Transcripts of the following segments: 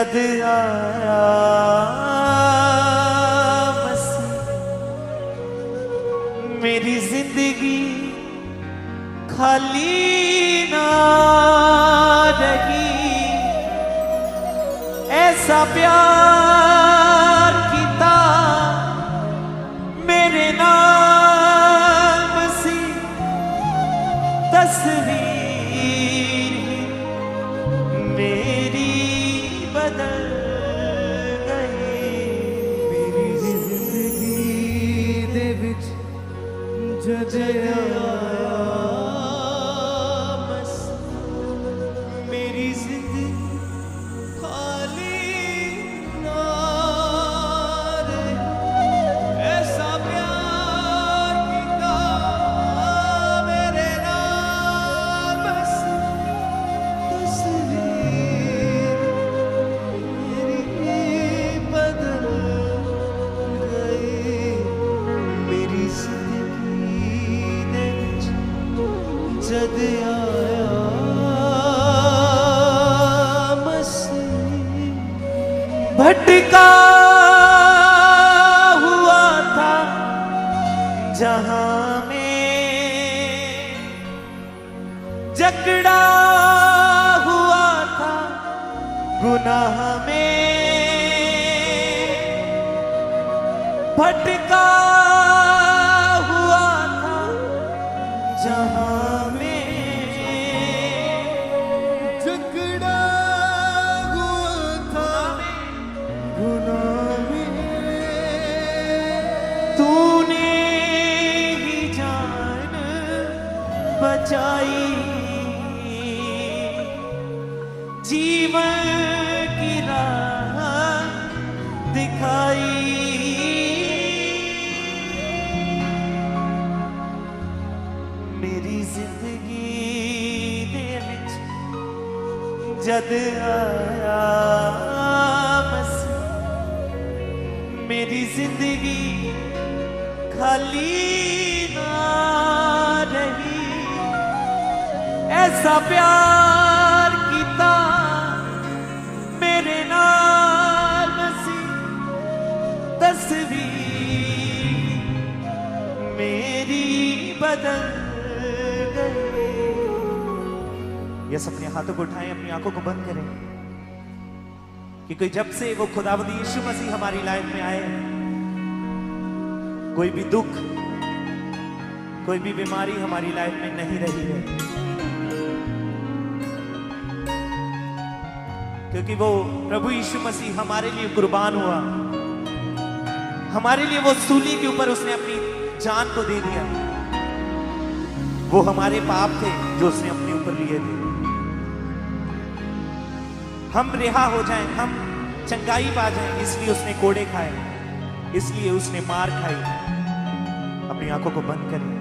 जद आया मसीह मेरी जिंदगी खाली ना रही। ऐसा प्यार किता मेरे नाल मसीह, तस्वीर मेरी बदल गई। मेरी जिंदगी दे विच जद आया मेरी जिंदगी खाली ना रही। ऐसा प्यार किता मेरे नाल बस, तस्वीर मेरी बदल गई। मेरी जिंदगी दे विच जद आया भटका हुआ था जहां में, जकड़ा हुआ था गुनाह में। भटका हुआ था जहां में, जकड़ा हुआ था गुनाह में। तूने ही जान बचाई, जीवन की राह दिखाई। मेरी जिंदगी दे विच जद आया मसीह, मेरी जिंदगी खाली ना रही। ऐसा प्यार किता मेरे नाल मसीह, तस्वीर मेरी बदल गई। यस, अपने हाथों को उठाएं, अपनी आंखों को बंद करें कि कोई जब से वो खुदावंद यीशु मसीह हमारी लाइफ में आए, कोई भी दुख, कोई भी बीमारी हमारी लाइफ में नहीं रही है, क्योंकि वो प्रभु यीशु मसीह हमारे लिए कुर्बान हुआ। हमारे लिए वो सूली के ऊपर उसने अपनी जान को दे दिया। वो हमारे पाप थे जो उसने अपने ऊपर लिए थे। हम रिहा हो जाएं, हम चंगाई पा जाएं, इसलिए उसने कोड़े खाए, इसलिए उसने मार खाई। अपनी आंखों को बंद करें।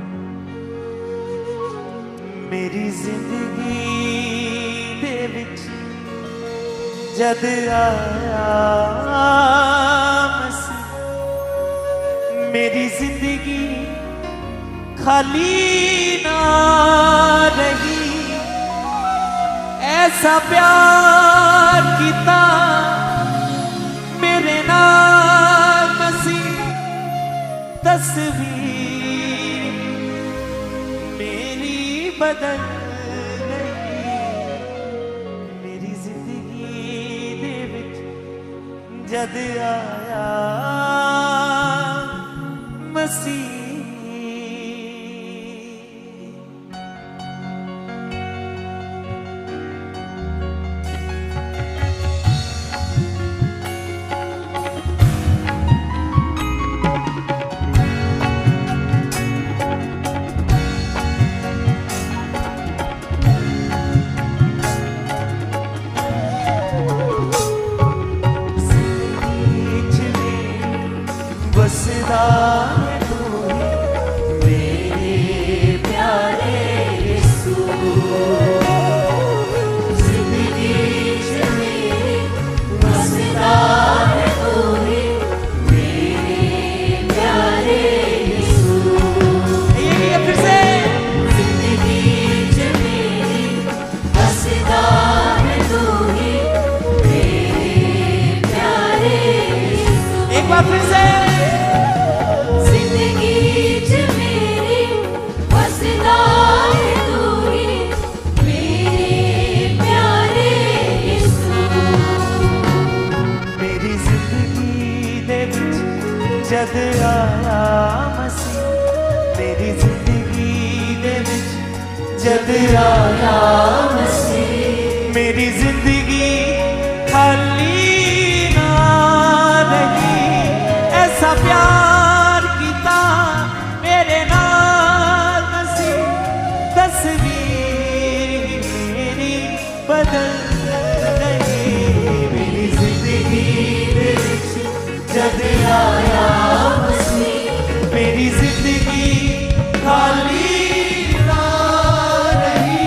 मेरी जिंदगी दे विच जद आया मसीह, मेरी जिंदगी खाली ना रही। ऐसा प्यार किता मेरे नाल मसीह, तस्वीर मेरी बदल गई। मेरी जिंदगी दे विच जद आया मसीह। बसदा है तू मेरे प्यारे यीशु, जिंदगी मेरी बसदा है तू मेरे प्यारे यीशु। ये फिर से जिंदगी मेरी बसदा है तू मेरे जद आया मसीह मेरी जिंदगी दे विच जद आया मसीह मेरी जिंदगी खाली ना रही ऐसा प्यार कीता मेरे नाल मसीह तस्वीर मेरी बदल गई मेरी जिंदगी दे विच जद आया मसीह मेरी जिंदगी खाली ना रही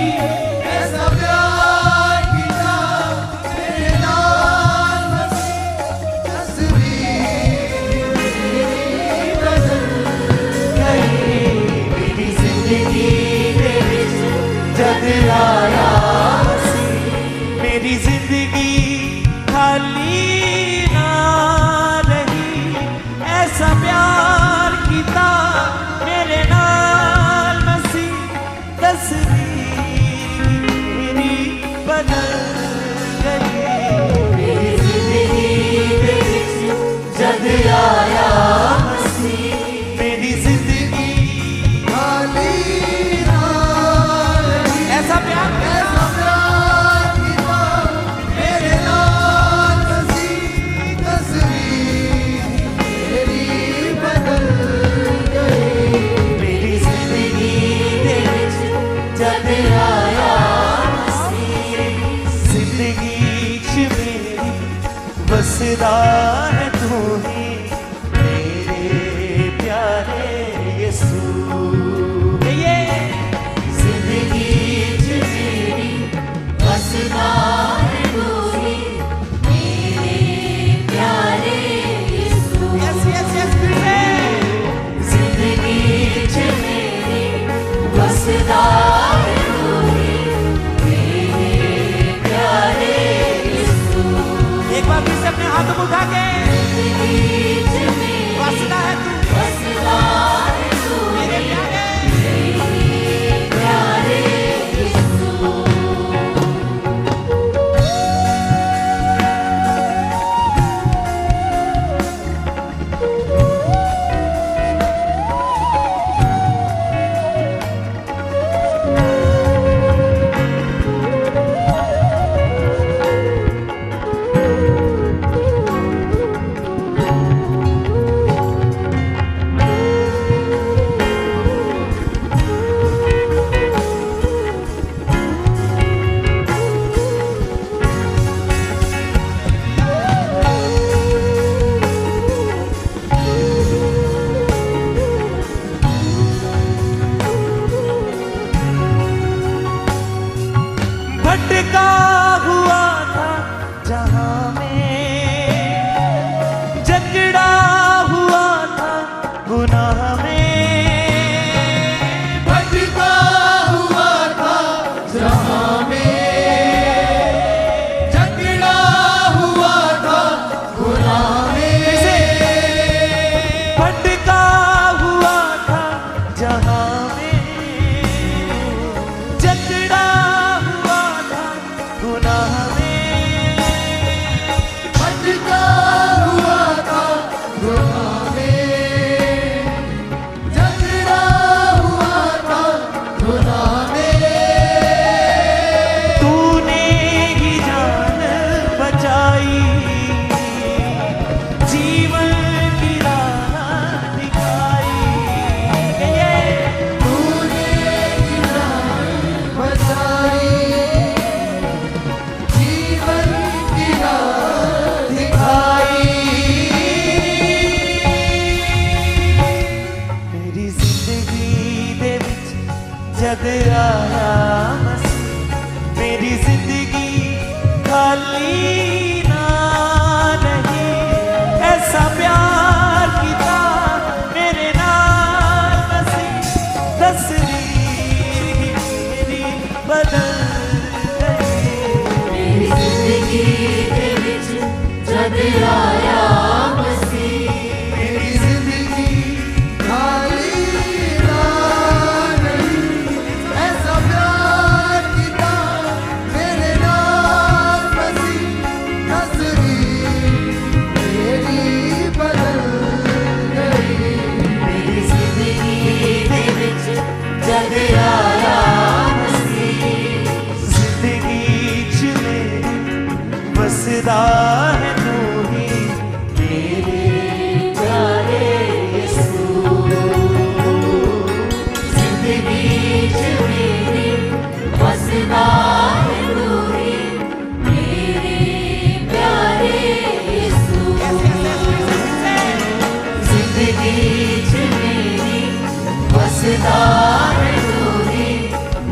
ऐसा प्यार कीता मेरे नाल मसीह तस्वीर मेरी बदल गई मेरी जिंदगी दे विच जद आया मसीह मेरी जिंदगी खाली ना रही ऐसा प्यार कीता जिंदगी च मेरी बसदा है तू ही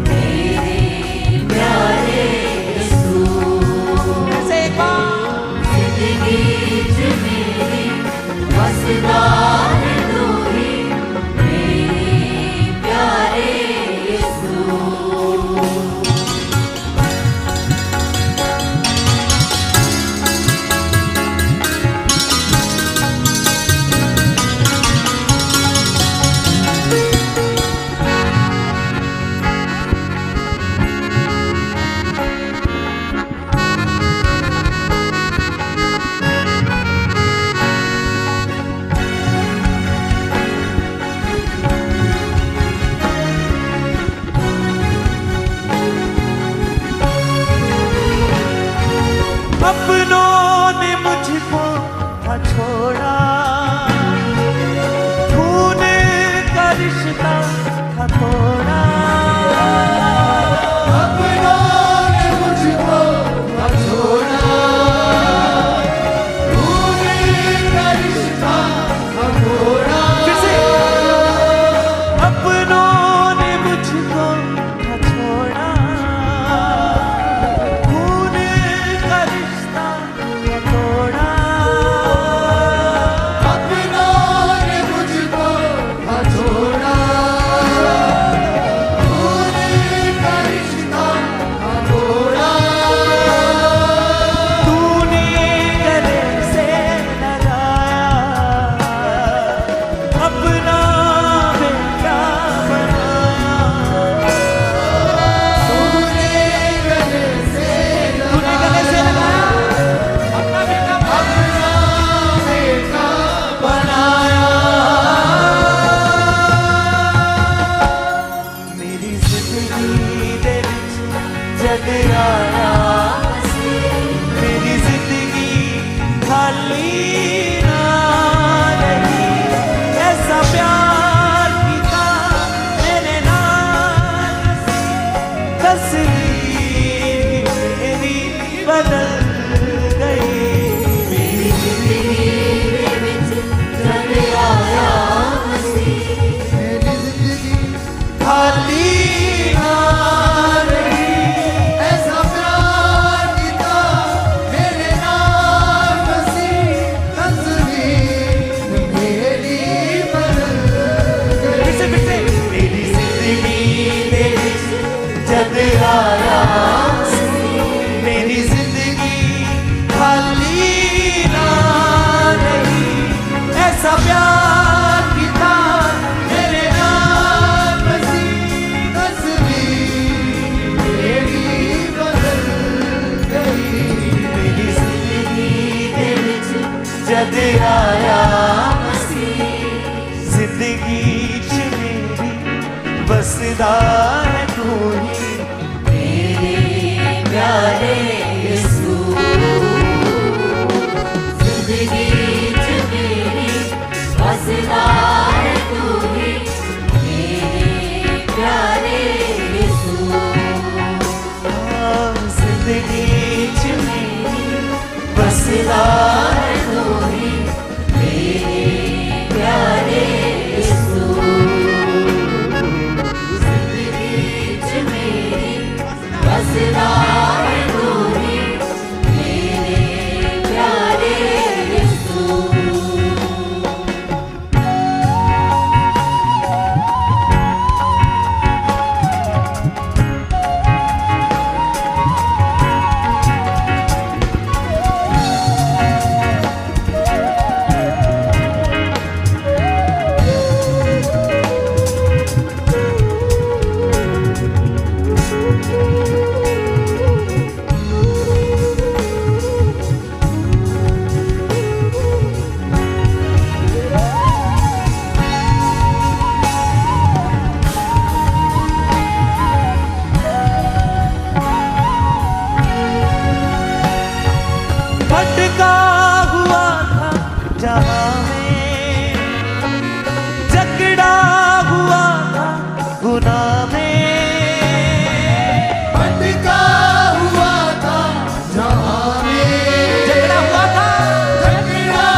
मेरे प्यारे यीशु। जिंदगी च मेरी बसदा है तू ही मेरे प्यारे यीशु। अपनों ने मुझको था छोड़ा, खून का रिश्ता था तोड़ा। अपनों ने मुझको था छोड़ा, खून का रिश्ता था तोड़ा। फिर से अपनों ने मुझको था छोड़ा, खून का रिश्ता था तोड़ा। अपनों ने मुझको था छोड़ा, खून का रिश्ता था तोड़ा। तूने गले से लगाया, अपना बेटा बनाया। तूने गले से तूने गले से लगाया, अपना बेटा अपना बेटा बनाया। मेरी जिंदगी दे विच जग आया, मेरी जिंदगी खाली ना रही। ऐसा प्यार किया मेरे नाल, तस्वीर मेरी बदल गई। मेरी जिंदगी दे विच जग आया मसीह। मेरी जिंदगी खाली ना रही। ऐसा प्यार किया मेरे नाल मसीह, तस्वीर मेरी बदल गई। फिर से मेरी जिंदगी दे विच जग आया, मेरी जिंदगी खाली ना रही। ऐसा प्यार किया मेरे नाल मसीह, तस्वीर मेरी बदल गई। मेरी जिंदगी दे विच जग आया मसीह। जिंदगी च मेरी बसदा है तू ही मेरे प्यारे यीशु। जिंदगी च मेरी बसदा है तू ही मेरे प्यारे यीशु। जिंदगी च मेरी बसदा है तू ही मेरे प्यारे यीशु। जिंदगी च मेरी बसदा है तू ही मेरे प्यारे यीशु। भटका हुआ था जहां में, जकड़ा हुआ था गुनाह में। भटका हुआ था जहां में, जकड़ा हुआ था झगड़ा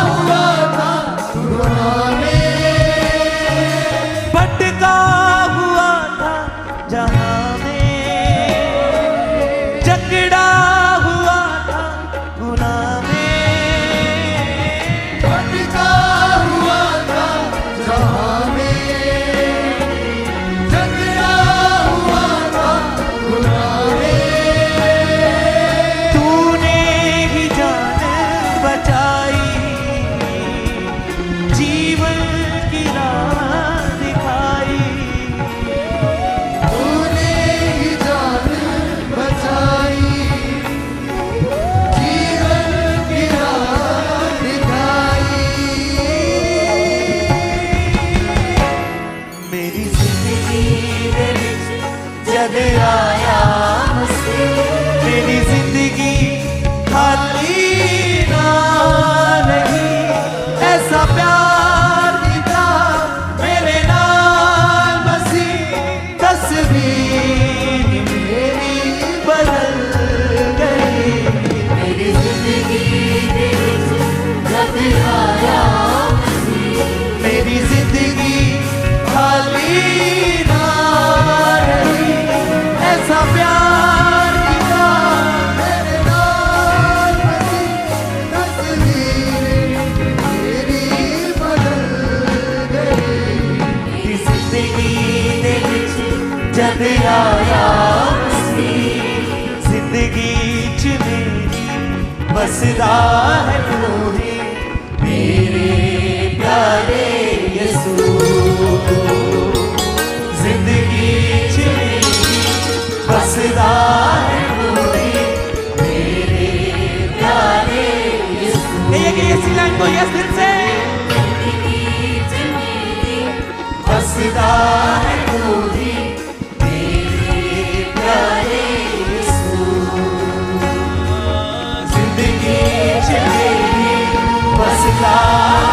हुआ था गुनाह आया मसीह जिंदगी च मेरी बसदा है तू ही मेरे प्यारे यीशु जिंदगी च मेरी बसदा है तू ही मेरे प्यारे यीशु कहिए इसी लाइन को यस दिल से जिंदगी च मेरी बसदा है तू ही मेरे प्यारे यीशु जिंदगी च मेरी बसदा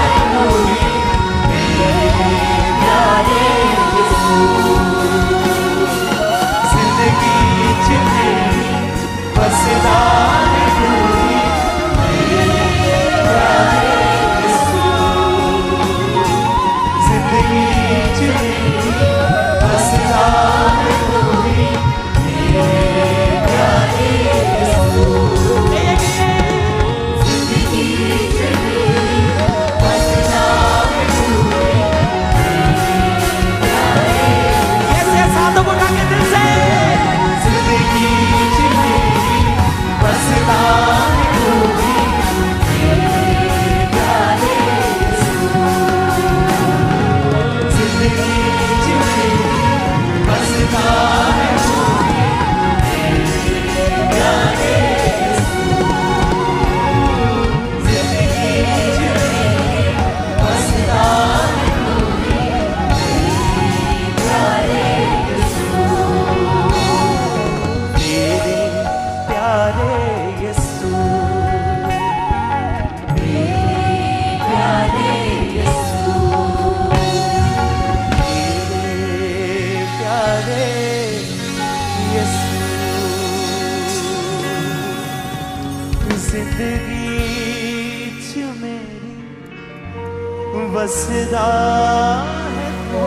है तू ही प्यारे यीशु जिंदगी च मेरी बसदा है तू ही जिंदगी च मेरी बसदा है तू ही जिंदगी च मेरी बसदा है तू ऐसे हाथों को उठा के दिल से जिंदगी च मेरी बसदा है तू ही जिंदगी च मेरी बसदा है तू ही जिंदगी च मेरी बसदा है तू मेरे प्यारे यीशु प्यारे यीशु मेरे प्यारे यीशु जिंदगी च मेरी बसदा है तू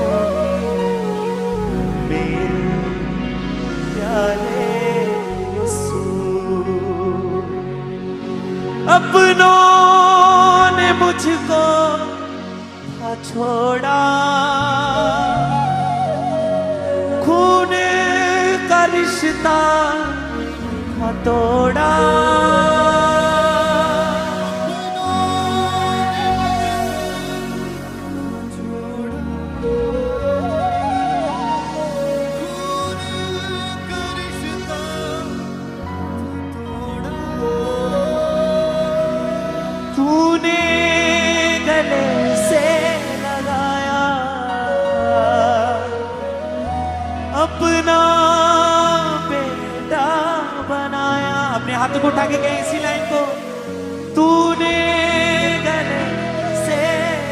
मेरे प्यारे यीशु अपनों ने मुझको था छोड़ा खून का रिश्ता था तोड़ा तूने गले से लगाया अपना बेटा बनाया अपने हाथों को उठा के कहें इसी लाइन को तूने गले से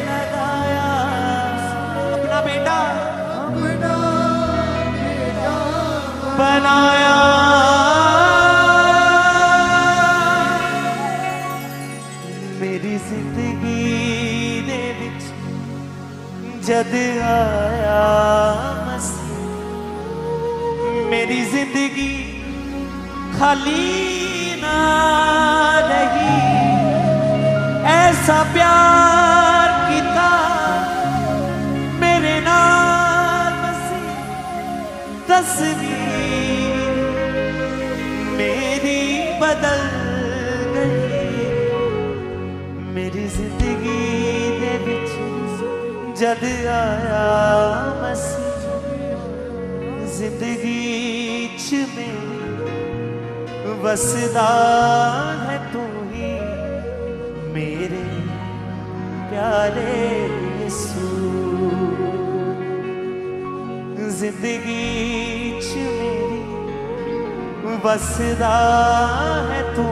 लगाया अपना बेटा बनाया मेरी जिंदगी दे विच जद आया मसीह मेरी जिंदगी खाली ना रही ऐसा प्यार किता मेरे नाल मसीह तस्वीर मेरी बदल गई मेरी जिंदगी दे विच जद आया मसीह जिंदगी च मेरी वसदा है तू ही मेरे प्यारे यीशु जिंदगी च मेरी वसदा है तू